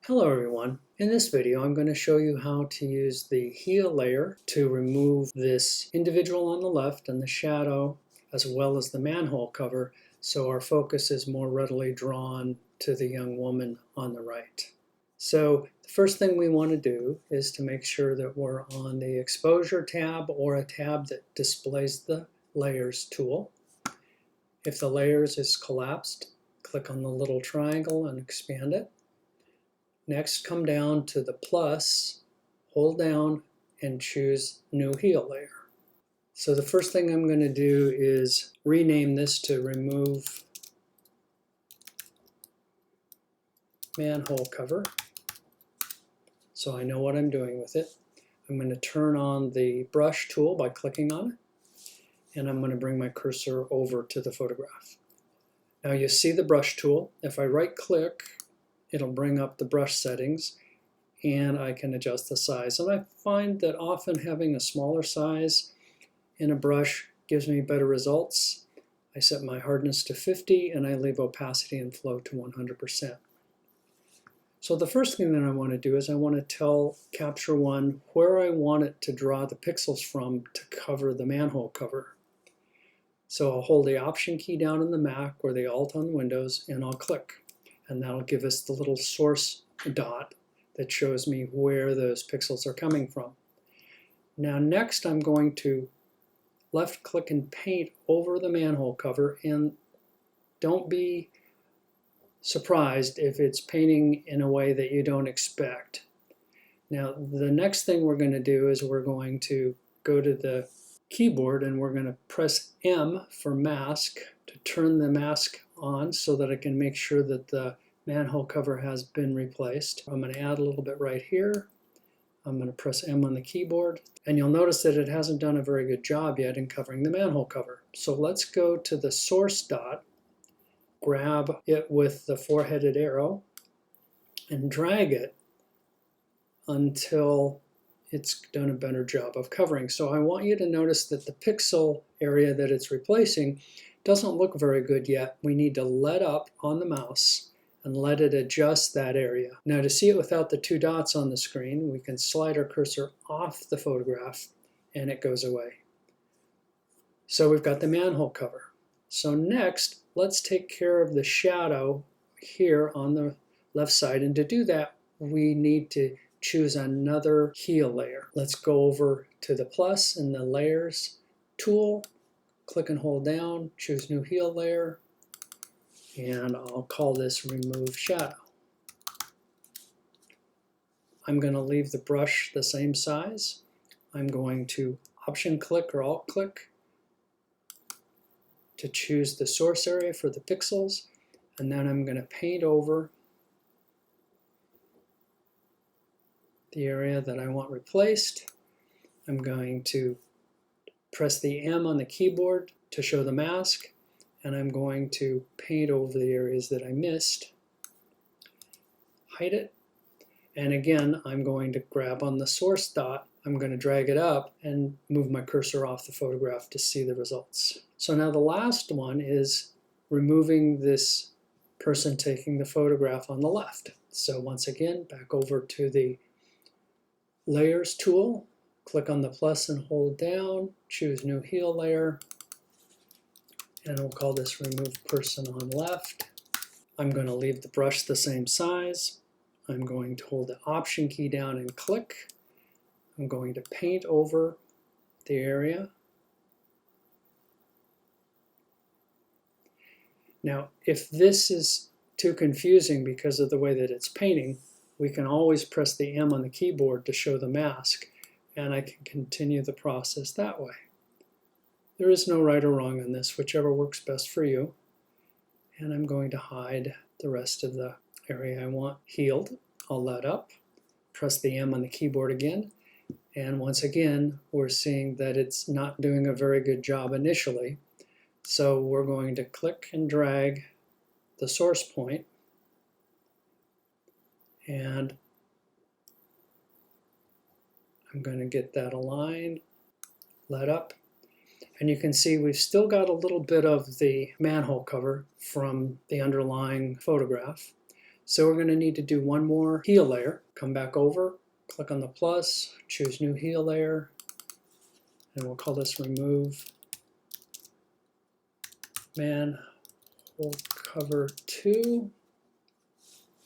Hello everyone. In this video I'm going to show you how to use the heel layer to remove this individual on the left and the shadow as well as the manhole cover so our focus is more readily drawn to the young woman on the right. So the first thing we want to do is to make sure that we're on the exposure tab or a tab that displays the layers tool. If the layers is collapsed, click on the little triangle and expand it. Next, come down to the plus, hold down, and choose New Heel Layer. So the first thing I'm going to do is rename this to Remove Manhole Cover, so I know what I'm doing with it. I'm going to turn on the brush tool by clicking on it, and I'm going to bring my cursor over to the photograph. Now you see the brush tool. If I right-click, it'll bring up the brush settings and I can adjust the size. And I find that often having a smaller size in a brush gives me better results. I set my hardness to 50 and I leave opacity and flow to 100%. So the first thing that I want to do is I want to tell Capture One where I want it to draw the pixels from to cover the manhole cover. So I'll hold the Option key down on the Mac or the Alt on Windows and I'll click. And that'll give us the little source dot that shows me where those pixels are coming from. Now next I'm going to left click and paint over the manhole cover, and don't be surprised if it's painting in a way that you don't expect. Now the next thing we're going to do is we're going to go to the keyboard and we're going to press M for mask to turn the mask on so that I can make sure that the manhole cover has been replaced. I'm going to add a little bit right here. I'm going to press M on the keyboard, and you'll notice that it hasn't done a very good job yet in covering the manhole cover. So let's go to the source dot, grab it with the four-headed arrow, and drag it until it's done a better job of covering. So I want you to notice that the pixel area that it's replacing doesn't look very good yet. We need to let up on the mouse and let it adjust that area. Now to see it without the two dots on the screen, we can slide our cursor off the photograph and it goes away. So we've got the manhole cover. So next, let's take care of the shadow here on the left side. And to do that, we need to choose another heel layer. Let's go over to the plus in the layers tool, click and hold down, choose new heel layer, and I'll call this remove shadow. I'm going to leave the brush the same size. I'm going to option click or alt click to choose the source area for the pixels, and then I'm going to paint over the area that I want replaced. I'm going to press the M on the keyboard to show the mask, and I'm going to paint over the areas that I missed, hide it, and again I'm going to grab on the source dot, I'm going to drag it up and move my cursor off the photograph to see the results. So now the last one is removing this person taking the photograph on the left. So once again, back over to the layers tool, click on the plus and hold down, choose new heel layer, and we'll call this remove person on left. I'm going to leave the brush the same size. I'm going to hold the option key down and click. I'm going to paint over the area. Now, if this is too confusing because of the way that it's painting, we can always press the M on the keyboard to show the mask, and I can continue the process that way. There is no right or wrong on this, whichever works best for you. And I'm going to hide the rest of the area I want healed. I'll let up, press the M on the keyboard again, and once again we're seeing that it's not doing a very good job initially. So we're going to click and drag the source point, and I'm going to get that aligned, let up, and you can see we've still got a little bit of the manhole cover from the underlying photograph. So we're going to need to do one more heal layer. Come back over, click on the plus, choose new heal layer, and we'll call this remove manhole cover 2.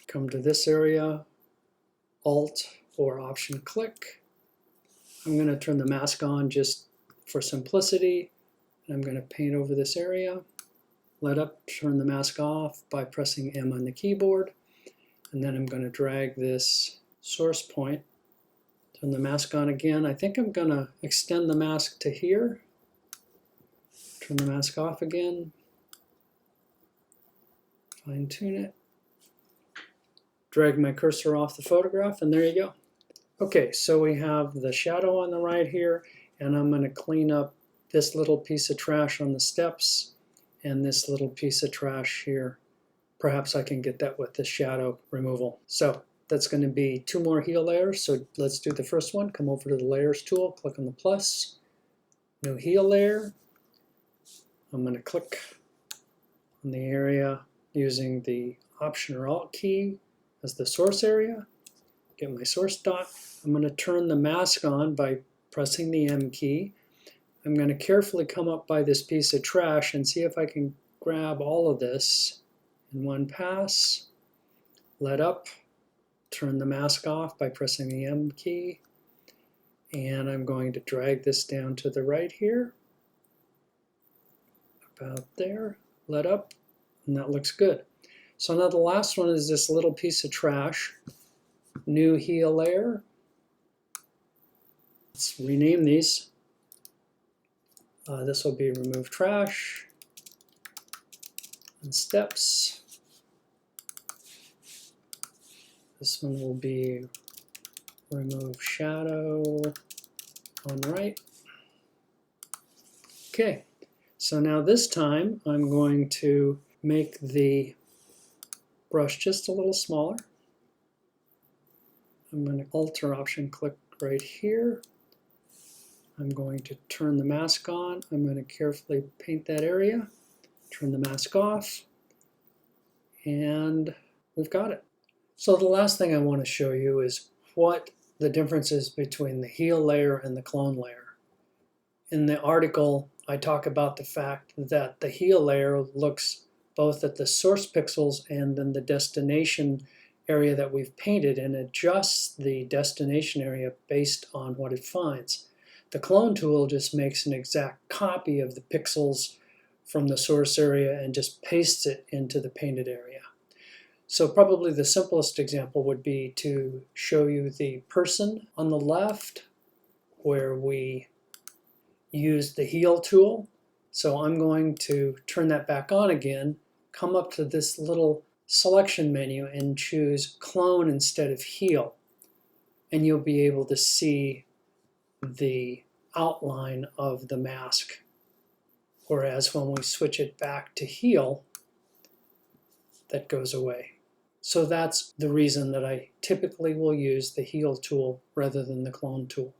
Come to this area, Alt or Option click. I'm going to turn the mask on just for simplicity. And I'm going to paint over this area. Let up, turn the mask off by pressing M on the keyboard. And then I'm going to drag this source point, turn the mask on again. I think I'm going to extend the mask to here. Turn the mask off again. Fine tune it. Drag my cursor off the photograph, and there you go. Okay, so we have the shadow on the right here, and I'm going to clean up this little piece of trash on the steps and this little piece of trash here. Perhaps I can get that with the shadow removal. So that's going to be 2 more heal layers. So let's do the first one. Come over to the layers tool, click on the plus, new heal layer. I'm going to click on the area using the Option or Alt key as the source area. Get my source dot. I'm going to turn the mask on by pressing the M key. I'm going to carefully come up by this piece of trash and see if I can grab all of this in one pass. Let up, turn the mask off by pressing the M key, and I'm going to drag this down to the right here, about there, let up, and that looks good. So now the last one is this little piece of trash, new heal layer. Let's rename these. This will be remove trash and steps. This one will be remove shadow on right. Okay, so now this time I'm going to make the brush just a little smaller. I'm going to Alt or Option click right here. I'm going to turn the mask on. I'm going to carefully paint that area, turn the mask off, and we've got it. So the last thing I want to show you is what the difference is between the heal layer and the clone layer. In the article, I talk about the fact that the heal layer looks both at the source pixels and then the destination area that we've painted and adjusts the destination area based on what it finds. The clone tool just makes an exact copy of the pixels from the source area and just pastes it into the painted area. So probably the simplest example would be to show you the person on the left where we use the heal tool. So I'm going to turn that back on again, come up to this little selection menu and choose clone instead of heal. And you'll be able to see the outline of the mask. Whereas when we switch it back to heal, that goes away. So that's the reason that I typically will use the heal tool rather than the clone tool.